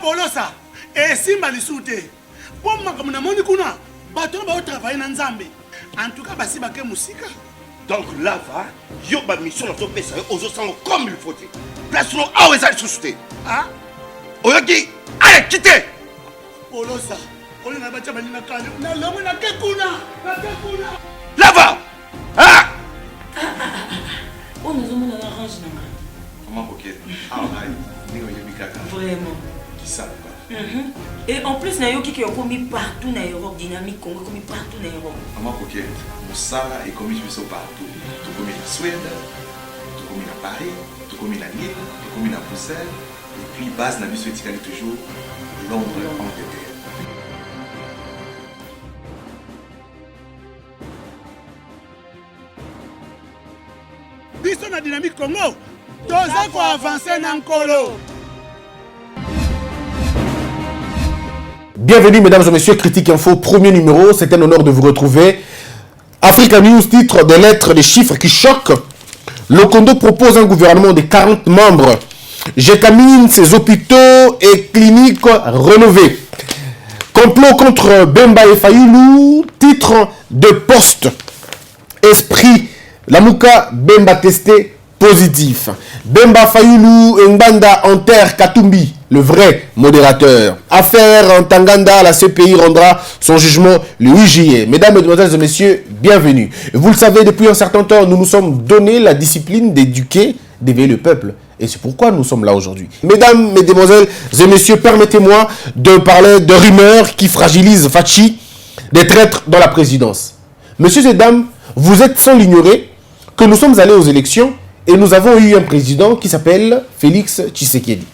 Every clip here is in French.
Polosa, et Simba Lissoute. Pour moi, comme on a kuna, bateau va travailler dans Zambé. En tout cas, basi baké musika. Donc là, va, yo ba mission dans ton pays, aux autres comme il faut. Place nous à où est-ce souté. Ah? Oyaki, allez, quittez. Polosa, on est là-bas, on est là, Là-bas. Ah! On nous a mis dans la range. Comment ok? Ah, vraiment. Qui ça? Et en plus, il y a qui ont commis partout dans l'Europe, dynamique, Congo, commis partout dans l'Europe. Comment ok? Moussala est commis partout. Tout commis en Suède, tout commis à Paris, tout commis à Lille, tout commis à Bruxelles. Et puis, base n'a vu toujours Londres, Angleterre. Biso na dynamique Congo, toza ko avancer na nkolo. Bienvenue mesdames et messieurs, Critique Info, premier numéro, c'est un honneur de vous retrouver. Africa News, titre des lettres, des chiffres qui choquent. Lokondo propose un gouvernement de 40 membres. J'écamine ses hôpitaux et cliniques rénovés. Complot contre Bemba et Fayulu, titre de poste. Esprit, Lamouka Bemba testé positif. Bemba Fayulu et Nganda enterre Katumbi, le vrai modérateur. Affaire en Tanganda, la CPI rendra son jugement le 8 juillet. Mesdames, Mesdemoiselles et Messieurs, bienvenue. Vous le savez, depuis un certain temps, nous nous sommes donné la discipline d'éduquer, d'éveiller le peuple. Et c'est pourquoi nous sommes là aujourd'hui. Mesdames, Mesdemoiselles et Messieurs, permettez-moi de parler de rumeurs qui fragilisent Fachi, des traîtres dans la présidence. Messieurs et dames, vous êtes sans l'ignorer que nous sommes allés aux élections et nous avons eu un président qui s'appelle Félix Tshisekedi.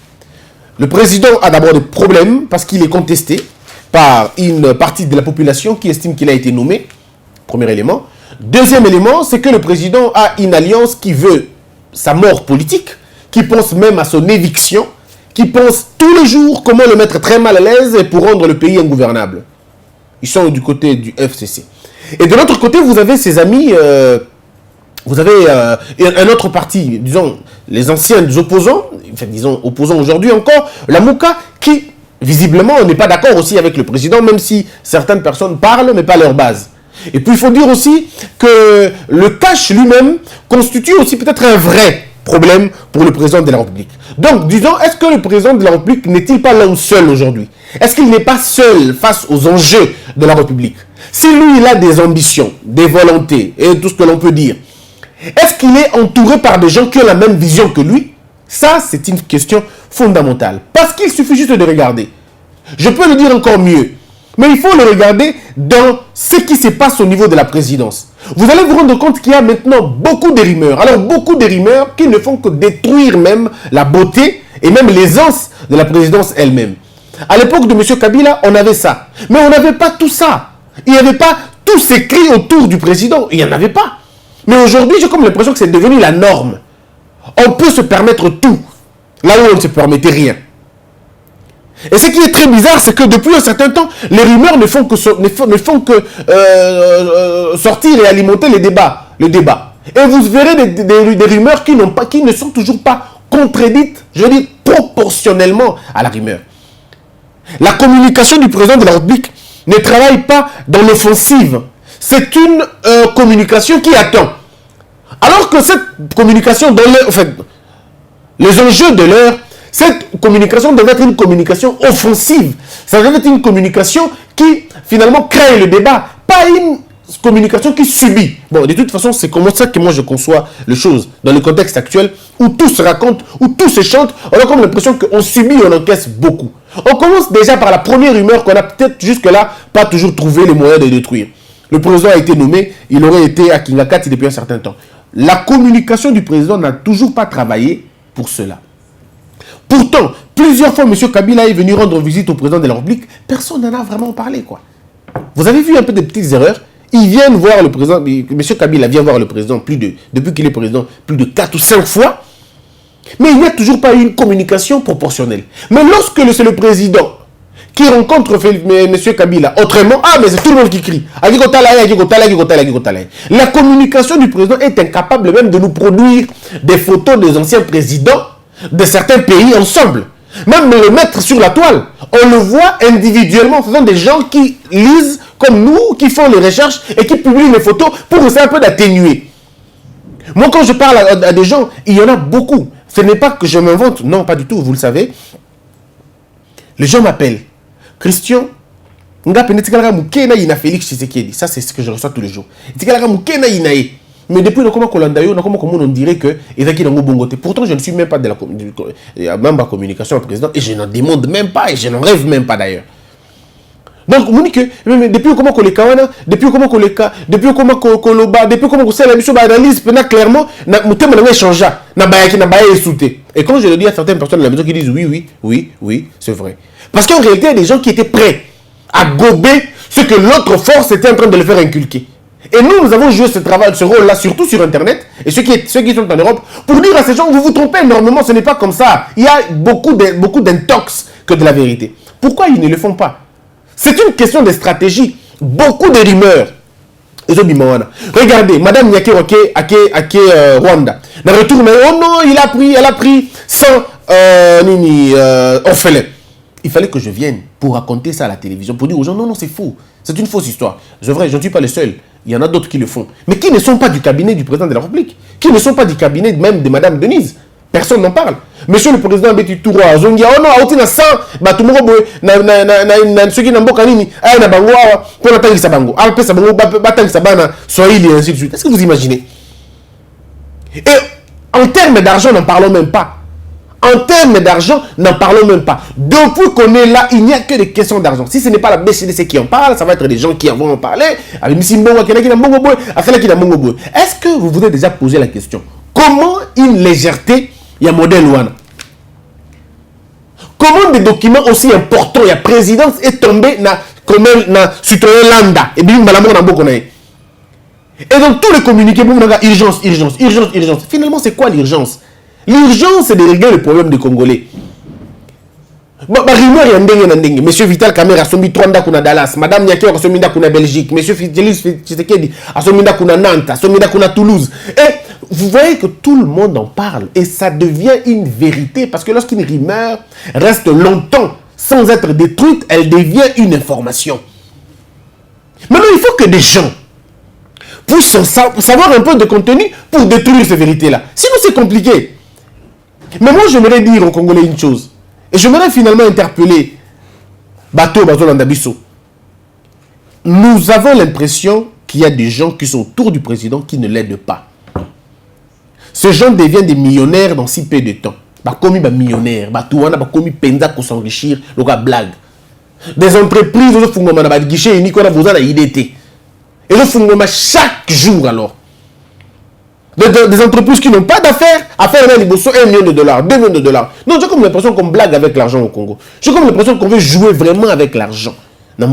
Le président a d'abord des problèmes parce qu'il est contesté par une partie de la population qui estime qu'il a été nommé. Premier élément. Deuxième élément, c'est que le président a une alliance qui veut sa mort politique, qui pense même à son éviction, qui pense tous les jours comment le mettre très mal à l'aise pour rendre le pays ingouvernable. Ils sont du côté du FCC. Et de l'autre côté, vous avez ses amis... Vous avez un autre parti, disons, les anciens opposants, enfin, disons, opposants aujourd'hui encore, la Mouka, qui, visiblement, n'est pas d'accord aussi avec le président, même si certaines personnes parlent, mais pas leur base. Et puis, il faut dire aussi que le cash lui-même constitue aussi peut-être un vrai problème pour le président de la République. Donc, disons, est-ce que le président de la République n'est-il pas l'homme seul aujourd'hui? Est-ce qu'il n'est pas seul face aux enjeux de la République? Si lui, il a des ambitions, des volontés, et tout ce que l'on peut dire, est-ce qu'il est entouré par des gens qui ont la même vision que lui? Ça, c'est une question fondamentale. Parce qu'il suffit juste de regarder. Je peux le dire encore mieux. Mais il faut le regarder dans ce qui se passe au niveau de la présidence. Vous allez vous rendre compte qu'il y a maintenant beaucoup de rumeurs. Alors, beaucoup de rumeurs qui ne font que détruire même la beauté et même l'aisance de la présidence elle-même. À l'époque de M. Kabila, on avait ça. Mais on n'avait pas tout ça. Il n'y avait pas tous ces cris autour du président. Il n'y en avait pas. Mais aujourd'hui, j'ai comme l'impression que c'est devenu la norme. On peut se permettre tout, là où on ne se permettait rien. Et ce qui est très bizarre, c'est que depuis un certain temps, les rumeurs ne font que sortir et alimenter le débat. Et vous verrez des rumeurs qui ne sont toujours pas contredites, je veux dire, proportionnellement à la rumeur. La communication du président de la République ne travaille pas dans l'offensive. C'est une communication qui attend. Alors que cette communication, les enjeux de l'heure, cette communication devait être une communication offensive. Ça devait être une communication qui, finalement, crée le débat. Pas une communication qui subit. Bon, de toute façon, c'est comme ça que moi je conçois les choses. Dans le contexte actuel, où tout se raconte, où tout se chante, on a comme l'impression qu'on subit, on encaisse beaucoup. On commence déjà par la première rumeur qu'on a peut-être jusque-là pas toujours trouvé les moyens de détruire. Le président a été nommé, il aurait été à Kingakati depuis un certain temps. La communication du président n'a toujours pas travaillé pour cela. Pourtant, plusieurs fois, M. Kabila est venu rendre visite au président de la République. Personne n'en a vraiment parlé, quoi. Vous avez vu un peu de petites erreurs. Ils viennent voir le président, M. Kabila vient voir le président depuis qu'il est président, plus de 4 ou 5 fois. Mais il n'y a toujours pas eu une communication proportionnelle. Mais lorsque c'est le président qui rencontre M. Kabila autrement, mais c'est tout le monde qui crie. La communication du président est incapable même de nous produire des photos des anciens présidents de certains pays ensemble. Même le mettre sur la toile, on le voit individuellement. Ce sont des gens qui lisent comme nous, qui font les recherches et qui publient les photos pour essayer un peu d'atténuer. Moi, quand je parle à des gens, il y en a beaucoup. Ce n'est pas que je m'invente, non, pas du tout, vous le savez. Les gens m'appellent. Christian, Félix Tshisekedi. Ça, c'est ce que je reçois tous les jours. Mais depuis le comment on dirait que pourtant je ne suis même pas de la communication au président et je n'en demande même pas et je n'en rêve même pas d'ailleurs. Donc on dit que depuis comment qu'on les kawana, depuis comment qu'on les ka, depuis comment qu'on loba, depuis comment qu'on sait la mission d'analyse clairement na thème na changer na bayaki na baye souté. Et quand je le dis à certaines personnes de la maison qui disent oui, c'est vrai. Parce qu'en réalité il y a des gens qui étaient prêts à gober ce que l'autre force était en train de le faire inculquer. Et nous avons joué ce rôle-là, surtout sur Internet, et ceux qui sont en Europe, pour dire à ces gens, vous vous trompez énormément, ce n'est pas comme ça. Il y a beaucoup d'intox que de la vérité. Pourquoi ils ne le font pas? C'est une question de stratégie. Beaucoup de rumeurs. Regardez, Madame Nyake Rwanda. Oh non, elle a pris 100 orphelins. Il fallait que je vienne pour raconter ça à la télévision, pour dire aux gens, non, c'est faux. C'est une fausse histoire. C'est vrai, je ne suis pas le seul. Il y en a d'autres qui le font. Mais qui ne sont pas du cabinet du président de la République. Qui ne sont pas du cabinet même de Madame Denise. Personne n'en parle. Monsieur le président Betty Toura, Zongia, oh non, autina 100, batumuro ceux qui n'ont pas kanini, na bango, pour n'attendre sa bango, après sa bango, batang sa bana, Swahili et ainsi de suite. Est-ce que vous imaginez? Et en termes d'argent, n'en parlons même pas. En termes d'argent, n'en parlons même pas. Depuis qu'on est là, il n'y a que des questions d'argent. Si ce n'est pas la BCDC qui en parle, ça va être des gens qui vont en parler. Est-ce que vous vous êtes déjà posé la question? Comment une légèreté, il y a modèle Ouana? Comment des documents aussi importants, il y a présidence, est tombé dans citoyen Landa? Et bien, et donc, tous les communiqués, urgence. Finalement, c'est quoi l'urgence? L'urgence, c'est de régler le problème des Congolais. Monsieur Vital Kamerhe a sommi 3 ndakuna Dallas, Madame Nyake a sommi ndakuna Belgique, Monsieur Félix Tshisekedi a sommi ndakuna Nantes, a sommi ndakuna Toulouse. Et vous voyez que tout le monde en parle et ça devient une vérité parce que lorsqu'une rumeur reste longtemps sans être détruite, elle devient une information. Maintenant, il faut que des gens puissent savoir un peu de contenu pour détruire ces vérités-là. Sinon, c'est compliqué. Mais moi, j'aimerais dire aux Congolais une chose. Et j'aimerais finalement interpeller Bato Landabiso. Nous avons l'impression qu'il y a des gens qui sont autour du président qui ne l'aident pas. Ces gens deviennent des millionnaires dans si peu de temps. Comme des millionnaires, comme des penza pour s'enrichir, blague. Des entreprises, ils font des guichets uniques, ils ont des IDT. Et ils font chaque jour alors. Des entreprises qui n'ont pas d'affaires à faire $1 million, $2 millions. Non, j'ai comme l'impression qu'on blague avec l'argent au Congo. J'ai comme l'impression qu'on veut jouer vraiment avec l'argent. Et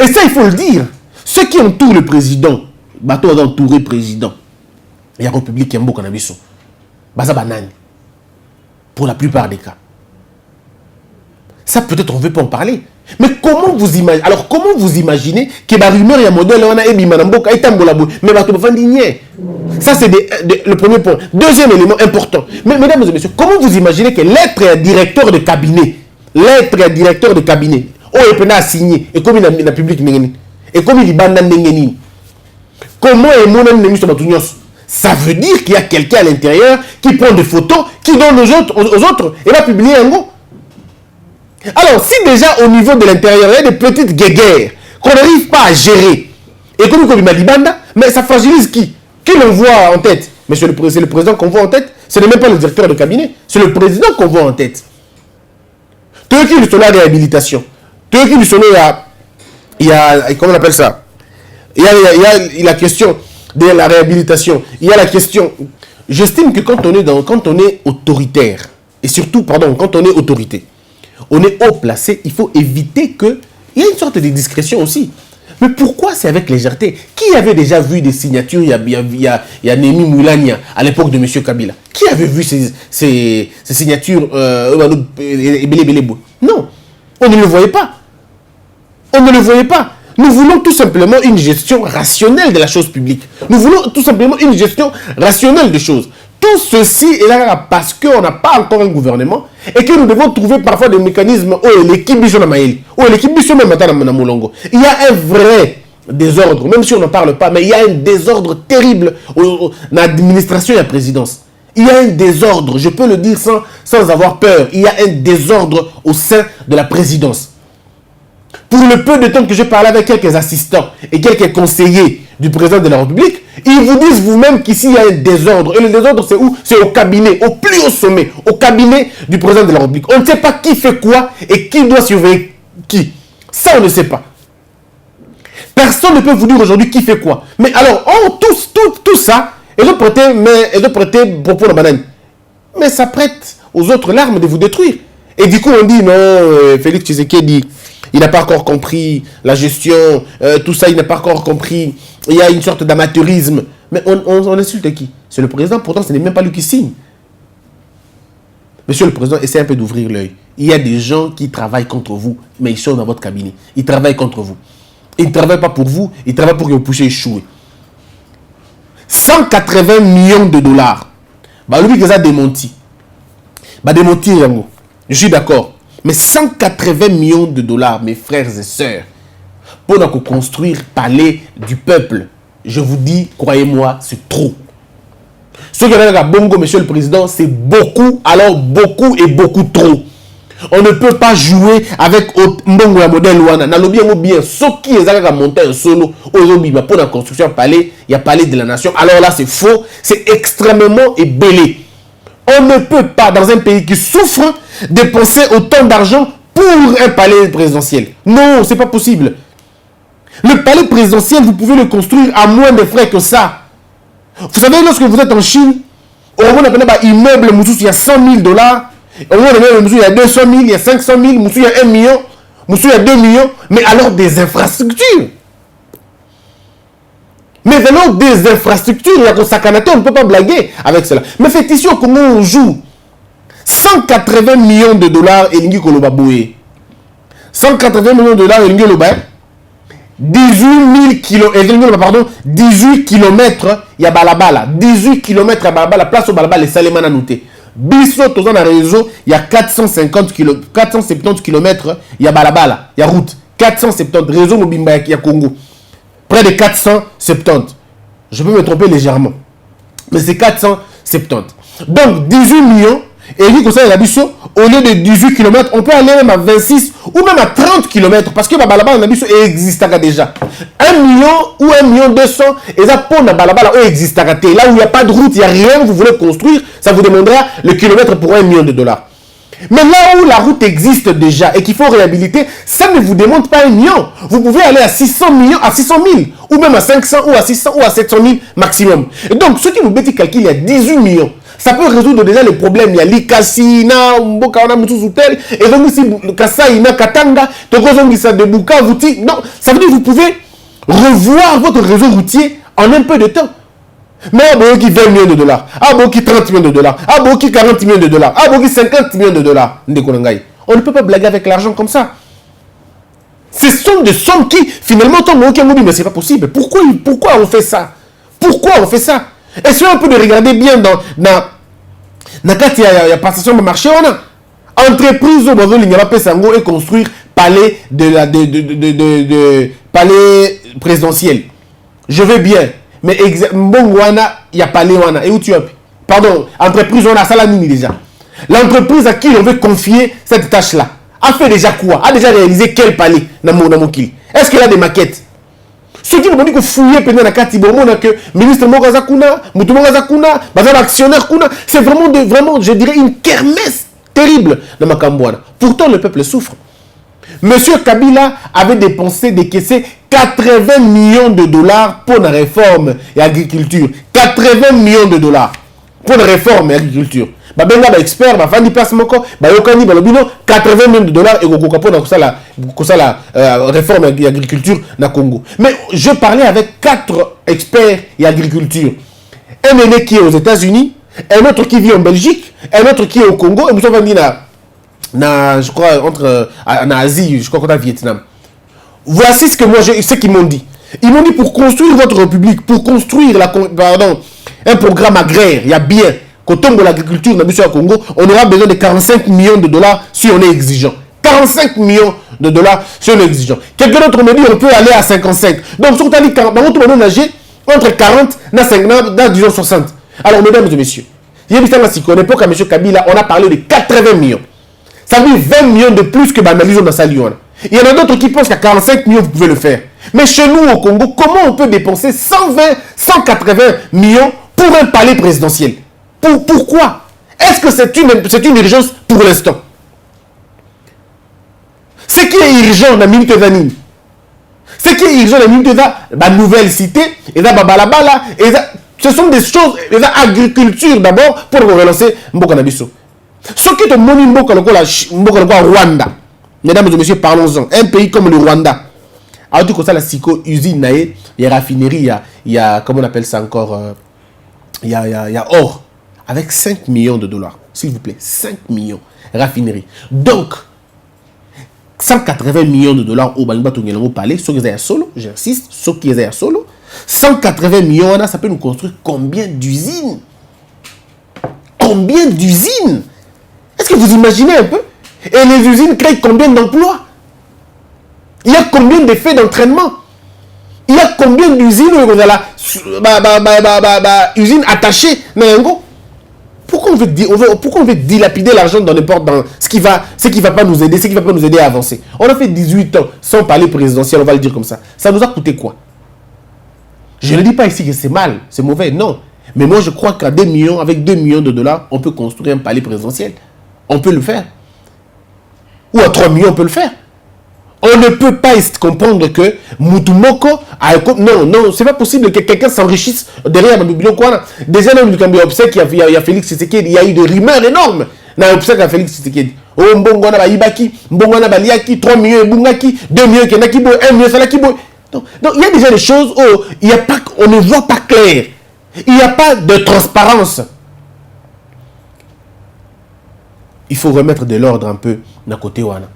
ça, il faut le dire. Ceux qui entourent le président, bateau d'entourer le président, il y a la République qui est un beau cannabis. Pour la plupart des cas. Ça, peut-être, on ne veut pas en parler. Mais comment vous imaginez? Alors, comment vous imaginez que la rumeur et un modèle, on a émis Manamboka et Tambolabou, mais ça, c'est le premier point. Deuxième élément important. Mais, mesdames et messieurs, comment vous imaginez que l'être directeur de cabinet, oh, il peut signer, et comme il a public, et comme il a comment est mon ennemi sur Matunios? Ça veut dire qu'il y a quelqu'un à l'intérieur qui prend des photos, qui donne aux autres, et va publier un mot. Alors, si déjà au niveau de l'intérieur, il y a des petites guéguerres qu'on n'arrive pas à gérer, et comme il m'a dit banda, mais ça fragilise qui? Qui l'on voit en tête? Mais c'est le président qu'on voit en tête. Ce n'est même pas le directeur de cabinet, c'est le président qu'on voit en tête. Tout qui lui sont la réhabilitation. Tout qui lui sont il y a comment on appelle ça? Il y a la question de la réhabilitation. Il y a la question. J'estime que quand on est autoritaire, et surtout, quand on est autorité, on est haut placé, il faut éviter que... Il y a une sorte de discrétion aussi. Mais pourquoi c'est avec légèreté? Qui avait déjà vu des signatures? Il y a Némi Moulania à l'époque de M. Kabila. Qui avait vu ces signatures Non, on ne le voyait pas. Nous voulons tout simplement une gestion rationnelle de la chose publique. Nous voulons tout simplement une gestion rationnelle des choses. tout ceci est là parce qu'on n'a pas encore un gouvernement et que nous devons trouver parfois des mécanismes où l'équipe Bishona Maël, où l'équipe Bishona Matana Moulongo. Il y a un vrai désordre, même si on n'en parle pas, mais il y a un désordre terrible dans l'administration et la présidence. Il y a un désordre, je peux le dire sans avoir peur. Il y a un désordre au sein de la présidence. Pour le peu de temps que j'ai parlé avec quelques assistants et quelques conseillers du président de la République, ils vous disent vous-même qu'ici il y a un désordre. Et le désordre, c'est où? C'est au cabinet, au plus haut sommet, au cabinet du président de la République. On ne sait pas qui fait quoi et qui doit surveiller qui. Ça, on ne sait pas. Personne ne peut vous dire aujourd'hui qui fait quoi. Mais alors, tout ça, et de prêter propos de banane. Mais ça prête aux autres l'arme de vous détruire. Et du coup, on dit, non, Félix Tshisekedi dit, il n'a pas encore compris la gestion, tout ça, il n'a pas encore compris. Il y a une sorte d'amateurisme. Mais on insulte qui? C'est le président, pourtant ce n'est même pas lui qui signe. Monsieur le président, essayez un peu d'ouvrir l'œil. Il y a des gens qui travaillent contre vous, mais ils sont dans votre cabinet. Ils travaillent contre vous. Ils ne travaillent pas pour vous, ils travaillent pour que vous puissiez échouer. 180 millions de dollars. Bah, lui, il a démenti. Bah, démenti, je suis d'accord. Mais 180 millions de dollars, mes frères et sœurs, pour construire le palais du peuple, je vous dis, croyez-moi, c'est trop. Ce que a Bongo, monsieur le président, c'est beaucoup, alors beaucoup et beaucoup trop. On ne peut pas jouer avec Mbongo ya modèle Wana. Nalobi yango bien, ce qui est à monter un solo, aujourd'hui, pour la construction palais, il y a palais de la nation. Alors là, c'est faux, c'est extrêmement ébellé. On ne peut pas, dans un pays qui souffre, dépenser autant d'argent pour un palais présidentiel. Non, c'est pas possible. Le palais présidentiel, vous pouvez le construire à moins de frais que ça. Vous savez, lorsque vous êtes en Chine, au moment où on appelle immeuble, il y a 100 000 dollars. Au moment où il y a 200 000, il y a 500 000, il y a 1 million, il y a 2 millions. Mais alors des infrastructures. Mais vraiment des infrastructures, il y a qu'on s'accanater, on ne peut pas blaguer avec cela. Mais faites ici au Congo, on joue 180 millions de dollars et l'Ingi Koloba Boué. 180 millions de dollars et l'Ingi Koloba. 18 km, il y a Balabala. 18 km à Balabala, place au Balabala, les Salemana noté. Bisso, dans le réseau, il y a 470 km, il y a Balabala, il y a route. 470, réseau Mobimba, il y a Congo. Près de 470. Je peux me tromper légèrement. Mais c'est 470. Donc, 18 millions. Et il dit que ça, il a dit au lieu de 18 km, on peut aller même à 26 ou même à 30 km. Parce que Balabala, on a dit ça, il existe déjà. 1 million ou 1 million 200, et ça, pour Balabala, il existe. Là où il n'y a pas de route, il n'y a rien, vous voulez construire, ça vous demandera le kilomètre pour 1 million de dollars. Mais là où la route existe déjà et qu'il faut réhabiliter, ça ne vous demande pas 1 million. Vous pouvez aller à 600 millions, à 600 000, ou même à 500, ou à 600, ou à 700 000 maximum. Et donc, ceux qui vous bêtent calculent, il y a 18 millions. Ça peut résoudre déjà les problèmes. Il y a l'Ikasina, Mbokaona, Moutoussoutel, et donc ici, Kasaïna, Katanga, Tokozongisa de Buka, Vouti. Non, ça veut dire que vous pouvez revoir votre réseau routier en un peu de temps. Mais ah, qui 20 millions de dollars, ah, qui 30 millions de dollars, ah, qui 40 millions de dollars, ah, qui 50 millions de dollars. On ne peut pas blaguer avec l'argent comme ça. Ce sont des sommes qui, finalement, mais c'est pas possible. Pourquoi on fait ça? Pourquoi on fait ça? Essayons un peu de regarder bien dans quand il y a passation de marché, on a entreprise au besoin et construire palais palais présidentiel. Je veux bien, mais bon il y a palais et où tu as pardon, entreprise on a ça la mini déjà. L'entreprise à qui on veut confier cette tâche là a fait déjà quoi? A déjà réalisé quel palais dans mon kili? Est-ce qu'il a des maquettes? Ceux qui m'ont dit que fouiller pendant la carte, que ministre Mogazakuna, Moutoumogazakuna, Bazar actionnaire Kuna, c'est vraiment, je dirais, une kermesse terrible dans Makambouana. Pourtant, le peuple souffre. Monsieur Kabila avait décaissé 80 millions de dollars pour la réforme et l'agriculture. 80 millions de dollars pour la réforme et l'agriculture. Babenga ba expert ba fandi place moko ba yokani ba lobino 80 millions de dollars et gokoka pour la réforme et agriculture na Congo. Mais je parlais avec 4 experts et agriculture. Un aîné qui est aux États-Unis, un autre qui vit en Belgique, un autre qui est au Congo et nous sommes venus je crois en Asie, je crois qu'on a Vietnam. Voici ce qu'ils m'ont dit. Ils m'ont dit pour construire votre république, pour construire un programme agraire, il y a bien Quand on tombe l'agriculture dans le Congo, on aura besoin de 45 millions de dollars si on est exigeant. 45 millions de dollars si on est exigeant. Quelqu'un d'autre me dit on peut aller à 55. Donc, sur le temps, on peut nager entre 40 et 50, disons 60. Alors, mesdames et messieurs, il y a une époque à M. Kabila, on a parlé de 80 millions. Ça veut dire 20 millions de plus que Banalizo dans sa Lyon. Il y en a d'autres qui pensent qu'à 45 millions, vous pouvez le faire. Mais chez nous, au Congo, comment on peut dépenser 120, 180 millions pour un palais présidentiel? Pourquoi? Est-ce que c'est une urgence pour l'instant? Ce qui est urgent dans la minute d'anime, ce qui est urgent dans la minute la nouvelle cité, et là, Babalabala, ce sont des choses, agriculture d'abord pour relancer Mboka Nabiso. Ce qui est au Moni Mboka Rwanda, mesdames et messieurs, parlons-en. Un pays comme le Rwanda, a dit que ça, la psycho usine, il y a raffinerie, il y a, comment on appelle ça encore, il y a or, avec 5 millions de dollars, s'il vous plaît, 5 millions, raffinerie. Donc, 180 millions de dollars au Banba Tungelango Palais, ceux qui sont à solo, j'insiste, ceux qui sont à solo, 180 millions, ça peut nous construire combien d'usines? Combien d'usines? Est-ce que vous imaginez un peu? Et les usines créent combien d'emplois? Il y a combien d'effets d'entraînement? Il y a combien d'usines usines attachées? Pourquoi on veut dilapider l'argent dans n'importe ce qui va pas nous aider, ce qui va pas nous aider à avancer? On a fait 18 ans sans parler présidentiel, on va le dire comme ça. Ça nous a coûté quoi? Je ne dis pas ici que c'est mal, c'est mauvais, non. Mais moi je crois qu'à 2 millions, avec 2 millions de dollars, on peut construire un palais présidentiel. On peut le faire. Ou à 3 millions, on peut le faire. On ne peut pas comprendre que Mutumoko a... Non, c'est pas possible que quelqu'un s'enrichisse derrière Mambibilon Kwana. Déjà, dans le Cambi Obsèque, il y a Félix Tshisekedi, il y a eu des rumeurs énormes dans l'Obsèque à Félix Tshisekedi. Oh, Mbongwana ba Ibaki, Mbongwana ba Liaki, 3 millions et Bungaki, 2 millions et Nakibo, 1 million Salakibo. Donc, il y a déjà des choses où on ne voit pas clair. Il n'y a pas de transparence. Il faut remettre de l'ordre un peu d'un côté Wana.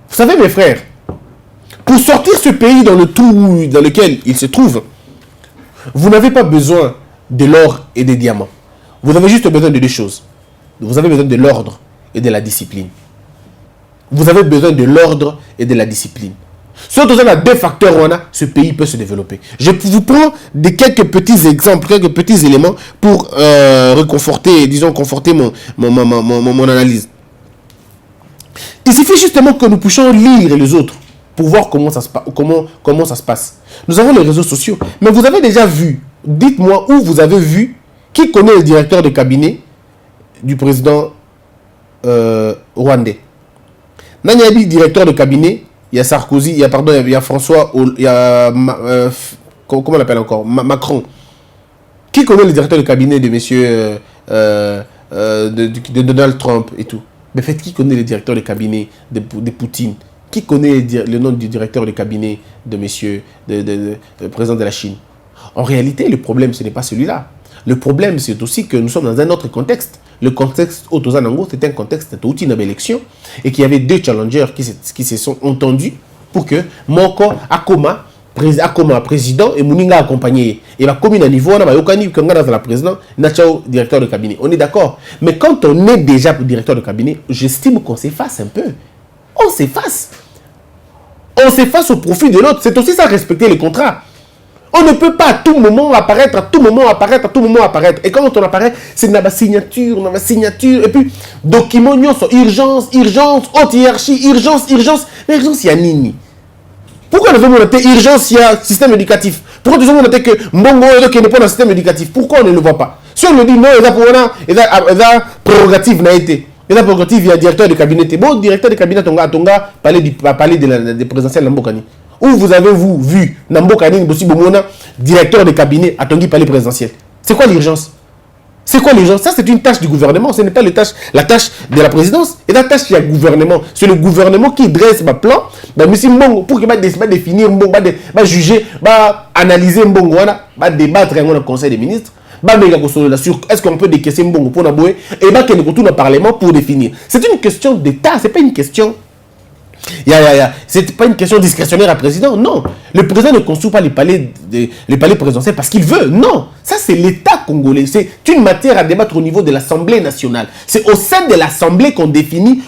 Vous savez, mes frères, pour sortir ce pays dans le trou dans lequel il se trouve, vous n'avez pas besoin de l'or et des diamants. Vous avez juste besoin de 2 choses. Vous avez besoin de l'ordre et de la discipline. Vous avez besoin de l'ordre et de la discipline. Surtout dans 2 facteurs, ce pays peut se développer. Je vous prends quelques petits exemples, quelques petits éléments pour conforter mon analyse. Il suffit justement que nous puissions lire les autres pour voir comment ça se passe. Nous avons les réseaux sociaux. Mais vous avez déjà vu, dites-moi où vous avez vu, qui connaît le directeur de cabinet du président rwandais. Nanyadi, directeur de cabinet, il y a Sarkozy, il y a François, il y a comment on l'appelle encore, Macron. Qui connaît le directeur de cabinet de monsieur de Donald Trump et tout? Mais faites, qui connaît le directeur de cabinet de Poutine? Qui connaît le nom du directeur de cabinet de monsieur, le président de la Chine? En réalité, le problème, ce n'est pas celui-là. Le problème, c'est aussi que nous sommes dans un autre contexte. Le contexte Otozanango, c'était un contexte d'une élection et qu'il y avait 2 challengers qui se sont entendus pour que Moko Akoma président et Mouninga accompagné. Et la commune à niveau, on a Yokani Kanga dans la présidente, Nachao directeur de cabinet. On est d'accord. Mais quand on est déjà directeur de cabinet, j'estime qu'on s'efface un peu. On s'efface. On s'efface au profit de l'autre. C'est aussi ça, respecter les contrats. On ne peut pas à tout moment apparaître, à tout moment apparaître, à tout moment apparaître. Et quand on apparaît, c'est dans la signature, et puis, document, urgence, haute hiérarchie, urgence. Mais urgence, il y a Nini. Pourquoi nous avons noté urgence, il y a système éducatif? Pourquoi nous avons noté que Mbongo qui n'est pas dans le système éducatif? Pourquoi on ne le voit pas? Si on le dit, non, il y a prérogative, il y a prérogative, il y a directeur de cabinet. Bon, directeur de cabinet, Tonga, parler des présidentielles Nambokani. Où vous avez vu Nambokani, directeur de cabinet, à Tongi, palais présidentiel? C'est quoi l'urgence? C'est quoi l'urgence? Ça, c'est une tâche du gouvernement. Ce n'est pas la tâche de la présidence. Et la tâche, il y a le gouvernement. C'est le gouvernement qui dresse un plan. Pour qu'il va définir, va juger, va analyser, va débattre dans le conseil des ministres. Est-ce qu'on peut décaisser Mbongo pour Naboué? Et va qu'il retourne au Parlement pour définir. C'est une question d'État. C'est pas une question. C'est pas une question discrétionnaire à président. Non. Le président ne construit pas les palais présidentiels parce qu'il veut. Non. Ça, c'est l'État congolais. C'est une matière à débattre au niveau de l'Assemblée nationale. C'est au sein de l'Assemblée qu'on définit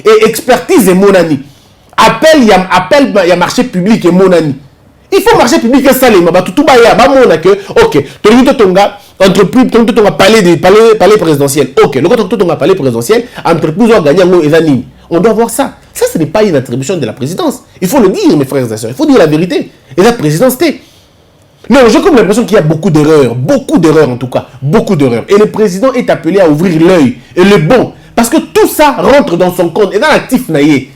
et expertise et monani. Appel, il y a marché public et monani. Il faut marché public et salé. Tout ok, entreprise, palais présidentiel. Ok, le palais présidentiel, entreprise va gagner. On doit voir ça. Ça, ce n'est pas une attribution de la présidence. Il faut le dire, mes frères et sœurs. Il faut dire la vérité. Et la présidence, non, j'ai comme l'impression qu'il y a beaucoup d'erreurs en tout cas, beaucoup d'erreurs. Et le président est appelé à ouvrir l'œil et le bon. Parce que tout ça rentre dans son compte et dans l'actif naïe.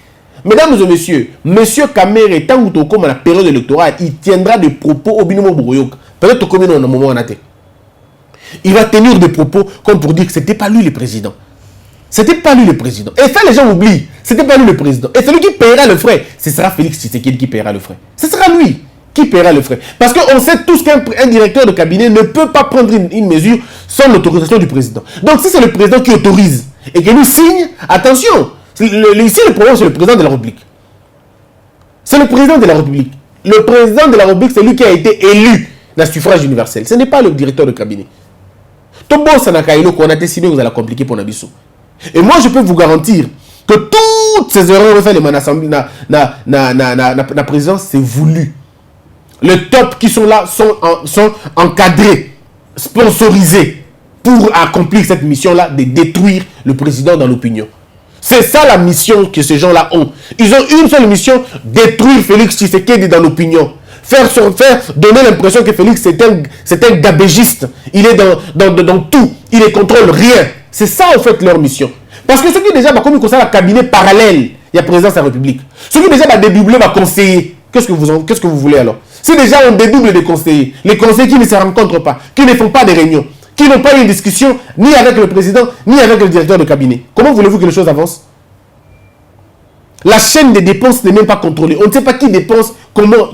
Mesdames et messieurs, monsieur Kamere, tant que comme à la période électorale, il tiendra des propos au binomo Bourgoyok. Peut-être comme on a un moment en athée. Il va tenir des propos comme pour dire que ce n'était pas lui le président. C'était pas lui le président. Et ça, les gens oublient. C'était pas lui le président. Et celui qui paiera le frais, ce sera Félix Tshisekedi qui paiera le frais. Ce sera lui qui paiera le frais. Parce qu'on sait tous qu'un directeur de cabinet ne peut pas prendre une mesure sans l'autorisation du président. Donc, si c'est le président qui autorise et que nous signe, attention, ici le problème, c'est le président de la République. C'est le président de la République. Le président de la République, c'est lui qui a été élu dans le suffrage universel. Ce n'est pas le directeur de cabinet. Tout bon, ça n'a qu'à qu'on a décidé, vous allez compliquer pour Nabiso. Et moi, je peux vous garantir que toutes ces erreurs que fait la présidence, c'est voulu. Les tops qui sont là sont encadrés, sponsorisés pour accomplir cette mission-là de détruire le président dans l'opinion. C'est ça la mission que ces gens-là ont. Ils ont une seule mission, détruire Félix Tshisekedi dans l'opinion. Faire donner l'impression que Félix c'est un gabégiste. Il est dans tout. Il ne contrôle rien. C'est ça en fait leur mission. Parce que ceux qui déjà comme ça un cabinet parallèle, il y a présidence de la République. Ceux qui déjà dédoubler va conseiller. Qu'est-ce que vous voulez alors? Si déjà on dédouble des conseillers, les conseillers qui ne se rencontrent pas, qui ne font pas de réunions, qui n'ont pas eu une discussion ni avec le président, ni avec le directeur de cabinet, comment voulez-vous que les choses avancent? La chaîne des dépenses n'est même pas contrôlée. On ne sait pas qui dépense, comment,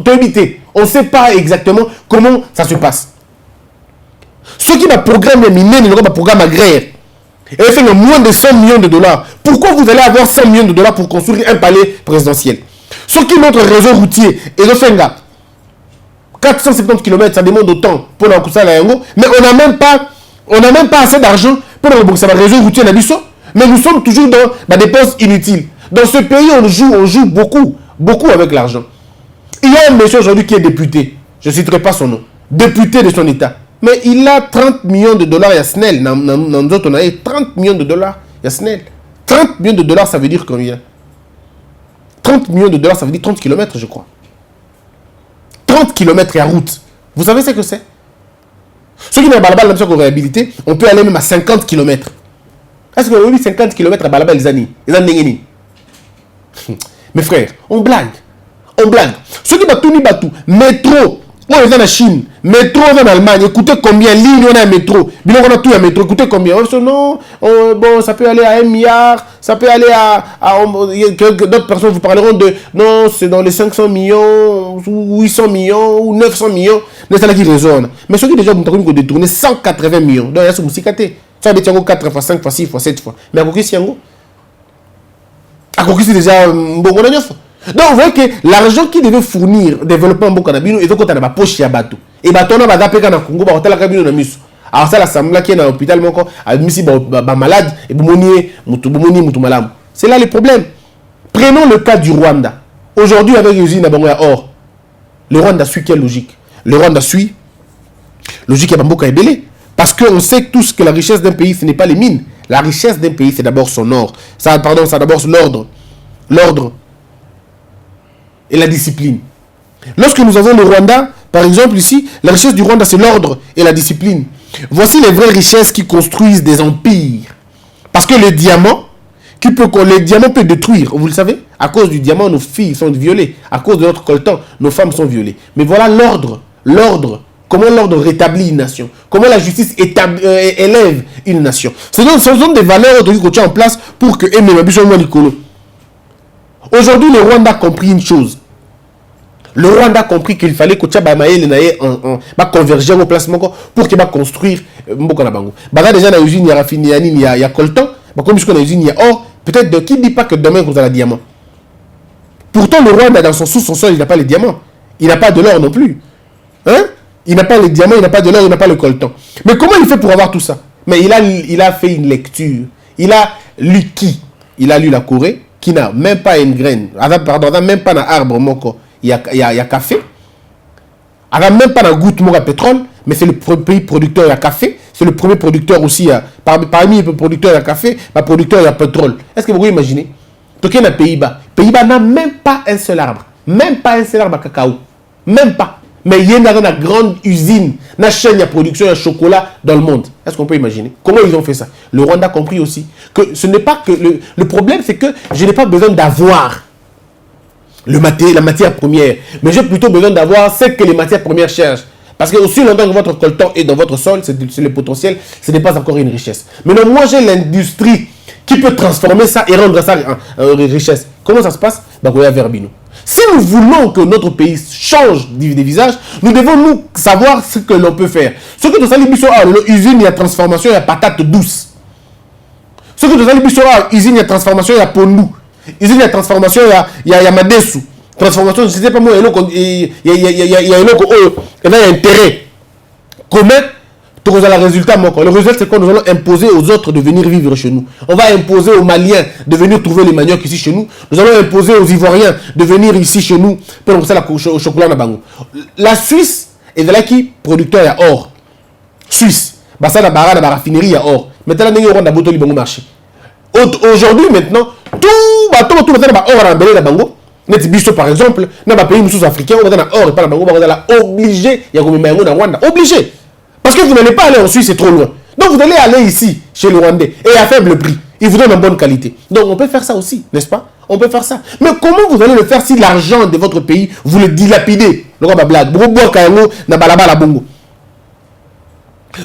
on ne sait pas exactement comment ça se passe. Ceux qui va programme minier, ils n'ont pas programme agraire. Et fait moins de 100 millions de dollars. Pourquoi vous allez avoir 100 millions de dollars pour construire un palais présidentiel? Ceux qui notre réseau routier, et le Fenga, 470 km, ça demande autant pour la Koussa Layango, mais on n'a même pas assez d'argent pour le réseau routier Nabiso. Mais nous sommes toujours dans la dépense inutile. Dans ce pays, on joue beaucoup avec l'argent. Il y a un monsieur aujourd'hui qui est député, je ne citerai pas son nom, député de son état. Mais il a 30 millions de dollars, il y a Snell. Dans d'autres, on a 30 millions de dollars, il y a Snell. 30 millions de dollars, ça veut dire combien? 30 millions de dollars, ça veut dire 30 km, je crois. 30 km et à route. Vous savez ce que c'est? Ceux qui n'ont pas la réhabilité, on peut aller même à 50 km. Est-ce que vous avez 50 km à Balaba, les années? Mes frères, on blague. Ceux qui battent métro, on est en Chine, métro en Allemagne, écoutez combien de lignes on a un métro. Bien on a tout un métro, écoutez combien. Non, bon, ça peut aller à 1 milliard, ça peut aller à d'autres personnes vous parleront de, non, c'est dans les 500 millions, ou 800 millions, ou 900 millions, mais c'est là qui résonne. Mais ceux qui déjà ont détourné 180 millions, donc il y a ce moussikaté. Ça va être 4 fois, 5 fois, 6 fois, 7 fois. Mais à quoi c'est c'est déjà bon, on a 9. Donc, vous voyez que l'argent qui devait fournir développement au Canabino, il faut qu'on ait ma poche à bateau. Et bateau, on va taper dans le Congo, on va taper dans le Miss. Alors, ça, l'assemblée qui est dans l'hôpital, a mis malade, et moutou malam. C'est là le problème. Prenons le cas du Rwanda. Aujourd'hui, avec l'usine à Bangoya Or, le Rwanda suit quelle logique? Le Rwanda suit logique à Bamboka et Belé. Parce qu'on sait tous que la richesse d'un pays, ce n'est pas les mines. La richesse d'un pays, c'est d'abord son or. C'est d'abord l'ordre et la discipline. Lorsque nous avons le Rwanda, par exemple ici, la richesse du Rwanda, c'est l'ordre et la discipline. Voici les vraies richesses qui construisent des empires. Parce que le diamant peut détruire, vous le savez, à cause du diamant, nos filles sont violées. À cause de notre coltan, nos femmes sont violées. Mais voilà l'ordre. Comment l'ordre rétablit une nation? Comment la justice élève une nation? Ce sont des valeurs qu'on tient en place pour que aujourd'hui, le Rwanda a compris une chose. Le Rwanda a compris qu'il fallait que converger au placement pour qu'il va construire Mboka-Nabango. Déjà, dans l'usine, il y a coltan. Comme dans l'usine, il y a or. Peut-être qui ne dit pas que demain, vous avez le diamant. Pourtant, le Rwanda, dans son sous-sol, il n'a pas les diamants. Il n'a pas de l'or non plus. Hein? Il n'a pas les diamants, il n'a pas de l'or, il n'a pas le coltan. Mais comment il fait pour avoir tout ça? Mais il a fait une lecture. Il a lu qui? Il a lu la Corée, qui n'a même pas une graine. Pardon, même pas un arbre, il y a café. Il n'a même pas un goutte de pétrole, mais c'est le premier producteur de café. C'est le premier producteur aussi, parmi les producteurs de café, le producteur de pétrole. Est-ce que vous pouvez imaginer? Donc, il y a Pays-Bas. Pays-Bas n'a même pas un seul arbre. Même pas un seul arbre à cacao. Même pas. Mais il y a une grande usine, une chaîne de production de chocolat dans le monde. Est-ce qu'on peut imaginer? Comment ils ont fait ça? Le Rwanda a compris aussi que ce n'est pas que... Le problème, c'est que je n'ai pas besoin d'avoir la matière première. Mais j'ai plutôt besoin d'avoir ce que les matières premières cherchent. Parce que aussi longtemps que votre coltan est dans votre sol, c'est le potentiel, ce n'est pas encore une richesse. Maintenant, moi, j'ai l'industrie qui peut transformer ça et rendre ça en richesse. Comment ça se passe? Verbino. Si nous voulons que notre pays change de visage, nous devons nous savoir ce que l'on peut faire. Ce que nous allons faire, l'usine, il y a transformation, il y a patate douce. Ce que nous allons faire, l'usine, il y a transformation, il y a pondou. Usine, il y a transformation, il y a madesu. Transformation, je ne sais pas moi, il y a intérêt. Comment le résultat, le résultat, c'est que nous allons imposer aux autres de venir vivre chez nous. On va imposer aux Maliens de venir trouver les maniocs ici chez nous. Nous allons imposer aux Ivoiriens de venir ici chez nous pour ça au chocolat na bango. La Suisse est là qui producteur à or. Suisse, ça na bara na raffinerie à or. Maintenant nous on a boto li bango marché. Aujourd'hui maintenant tout bateau na or na belé na bango. Net biso par exemple, na ba pays sous-africains on va na or et pas na bango obligé ya ko mema na Rwanda, obligé. Parce que vous n'allez pas aller en Suisse, c'est trop loin. Donc vous allez aller ici, chez le Rwandais, et à faible prix. Ils vous donnent en bonne qualité. Donc on peut faire ça aussi, n'est-ce pas? On peut faire ça. Mais comment vous allez le faire si l'argent de votre pays, vous le dilapidez?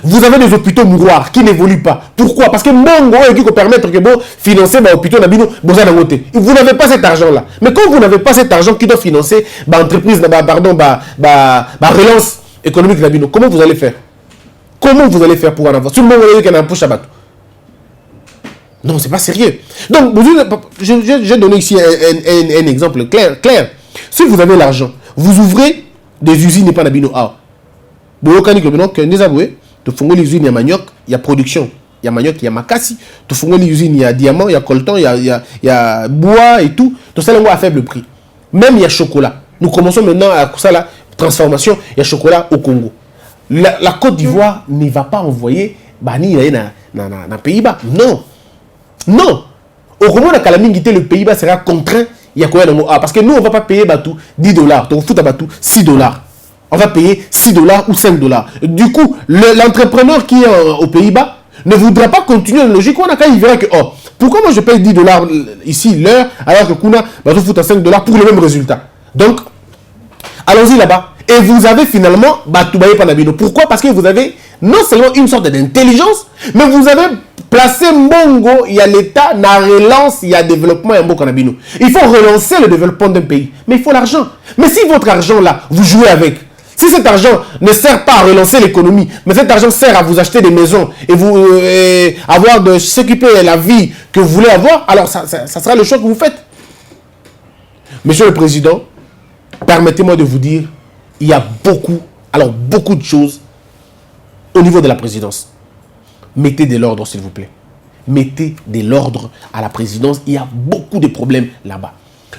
Vous avez des hôpitaux mouroirs qui n'évoluent pas. Pourquoi? Parce que Mongo est qui peut permettre que vous financer les hôpitaux vous n'avez pas cet argent-là. Mais quand vous n'avez pas cet argent qui doit financer l'entreprise, relance économique, comment vous allez faire? Comment vous allez faire pour en avoir? Tout le monde va dire qu'il y a un push à battre. Non, c'est pas sérieux. Donc, j'ai donné ici un exemple clair. Si vous avez l'argent, vous ouvrez des usines et pas d'abino. Vous avez les usines, il y a manioc, il y a production. Il y a manioc, il y a makassi. Tu fais les usines, il y a diamant, il y a coltan, il y a bois et tout. Tout ça, à faible prix. Même il y a chocolat. Nous commençons maintenant à ça, la transformation. Il y a chocolat au Congo. La Côte d'Ivoire ne va pas envoyer Bani dans Pays-Bas. Non. Non. Au moment où le Pays-Bas sera contraint, il y a quoi parce que nous, on ne va pas payer Batou $10. Donc, fout à Batou $6. On va payer $6 ou $5. Du coup, l'entrepreneur qui est aux Pays-Bas ne voudra pas continuer la logique. On a quand il verra que, pourquoi moi je paye $10 ici, l'heure, alors que Kuna Batou fout à $5 pour le même résultat. Donc, allons-y là-bas. Et vous avez finalement Batoubaye Panabino. Pourquoi? Parce que vous avez non seulement une sorte d'intelligence, mais vous avez placé Mbongo, il y a l'État, la relance, il y a développement et Mbongo Panabino. Il faut relancer le développement d'un pays. Mais il faut l'argent. Mais si votre argent là, vous jouez avec, si cet argent ne sert pas à relancer l'économie, mais cet argent sert à vous acheter des maisons et vous avoir de s'occuper de la vie que vous voulez avoir, alors ça sera le choix que vous faites. Monsieur le Président, permettez-moi de vous dire, il y a beaucoup de choses au niveau de la présidence. Mettez de l'ordre, s'il vous plaît. Mettez de l'ordre à la présidence. Il y a beaucoup de problèmes là-bas.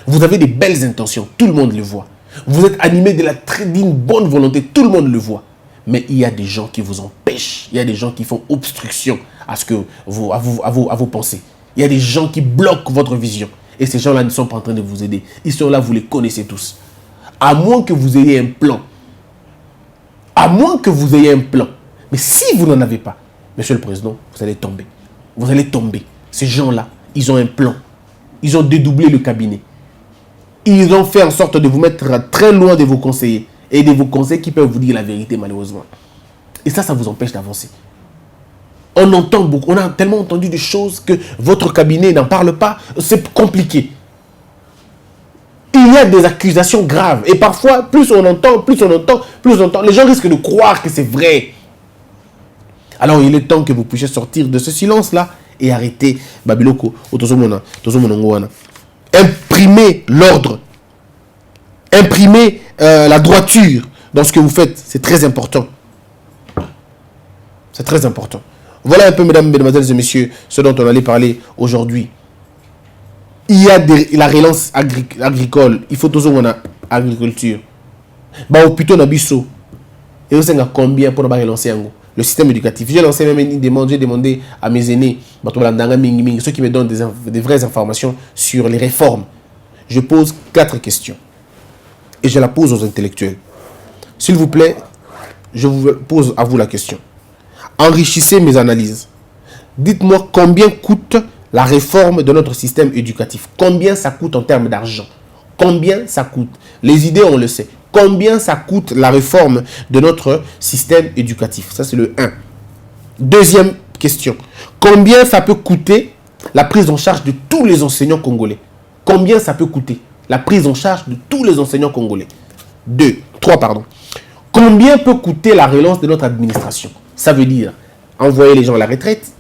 Vous avez des belles intentions, tout le monde le voit. Vous êtes animé d'une bonne volonté, tout le monde le voit. Mais il y a des gens qui vous empêchent. Il y a des gens qui font obstruction à vos pensées. Il y a des gens qui bloquent votre vision. Et ces gens-là ne sont pas en train de vous aider. Ils sont là, vous les connaissez tous. À moins que vous ayez un plan. À moins que vous ayez un plan. Mais si vous n'en avez pas, Monsieur le Président, vous allez tomber. Vous allez tomber. Ces gens-là, ils ont un plan. Ils ont dédoublé le cabinet. Ils ont fait en sorte de vous mettre très loin de vos conseillers. Et de vos conseillers qui peuvent vous dire la vérité, malheureusement. Et ça vous empêche d'avancer. On entend beaucoup. On a tellement entendu des choses que votre cabinet n'en parle pas. C'est compliqué. Il y a des accusations graves. Et parfois, plus on entend. Les gens risquent de croire que c'est vrai. Alors, il est temps que vous puissiez sortir de ce silence-là et arrêter Babiloko. Imprimer l'ordre. Imprimer la droiture. dans ce que vous faites. C'est très important. C'est très important. Voilà un peu, mesdames, mesdemoiselles et messieurs, ce dont on allait parler aujourd'hui. Il y a la relance agricole. Il faut toujours une agriculture. Bah, plutôt na biso. Et vous savez combien pour relancer le système éducatif. J'ai lancé même une demande, j'ai demandé à mes aînés, ceux qui me donnent des vraies informations sur les réformes. Je pose 4 questions. Et je la pose aux intellectuels. S'il vous plaît, je vous pose à vous la question. Enrichissez mes analyses. Dites-moi combien coûte la réforme de notre système éducatif. Combien ça coûte en termes d'argent? Combien ça coûte? Les idées, on le sait. Combien ça coûte la réforme de notre système éducatif? Ça, c'est le 1. Deuxième question. Combien ça peut coûter la prise en charge de tous les enseignants congolais? Combien ça peut coûter la prise en charge de tous les enseignants congolais? 3, pardon. Combien peut coûter la relance de notre administration? Ça veut dire envoyer les gens à la retraite,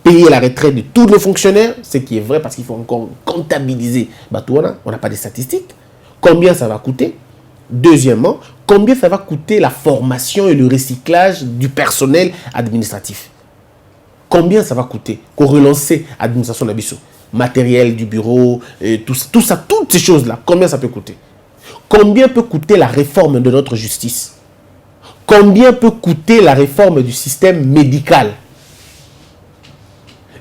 payer la retraite de tous nos fonctionnaires, ce qui est vrai parce qu'il faut encore comptabiliser. On n'a pas de statistiques. Combien ça va coûter? Deuxièmement, combien ça va coûter la formation et le recyclage du personnel administratif? Combien ça va coûter pour relancer l'administration d'Abisso? Matériel du bureau, tout ça, toutes ces choses-là, combien ça peut coûter? Combien peut coûter la réforme de notre justice? Combien peut coûter la réforme du système médical?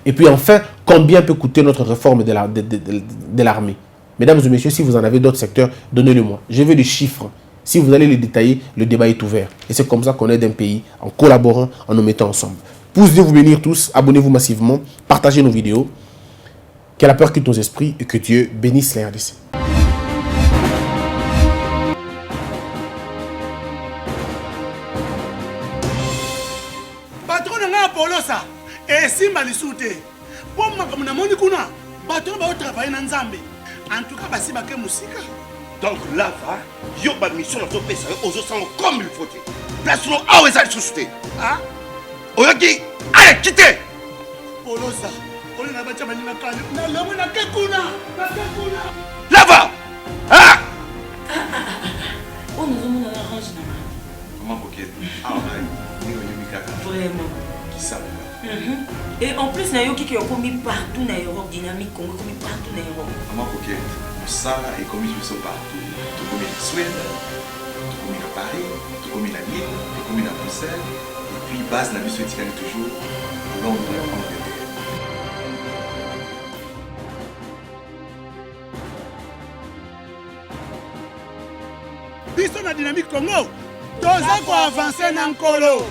Et puis enfin, combien peut coûter notre réforme de l'armée? Mesdames et messieurs, si vous en avez d'autres secteurs, donnez-le-moi. Je veux des chiffres. Si vous allez les détailler, le débat est ouvert. Et c'est comme ça qu'on aide un pays, en collaborant, en nous mettant ensemble. Poussez vous bénir tous, abonnez-vous massivement, partagez nos vidéos. Que la peur quitte nos esprits et que Dieu bénisse les RDC. Patron nga Polosa, esimba lisute. Pour makambo na moni kuna, bato ba travailler na Nzambe. En tout cas, basi ba ke musika. Donc là, yo ba mission na to pesa ozo sango comme il faut. Place no awe za susute. Ah? Oyoki, allez, quittez. Polosa, on na ba chama ni na kali. Na lomo na ke kuna. Là-bas. Ah! Oh, nous avons un orange. Comment coquette? Ah, vraiment. Qui ça? Et en plus, il y a qui ont commis partout dans l'Europe, dynamique, Congo, commis partout dans l'Europe. Comment coquette? Ça est commis partout. Tout comme en Suède, tout comme à Paris, tout comme à Lille, tout comme à Bruxelles. Et puis, base n'a vu ce toujours Londres, Angleterre. Biso na dynamique Congo, toza ko avancer na nkolo.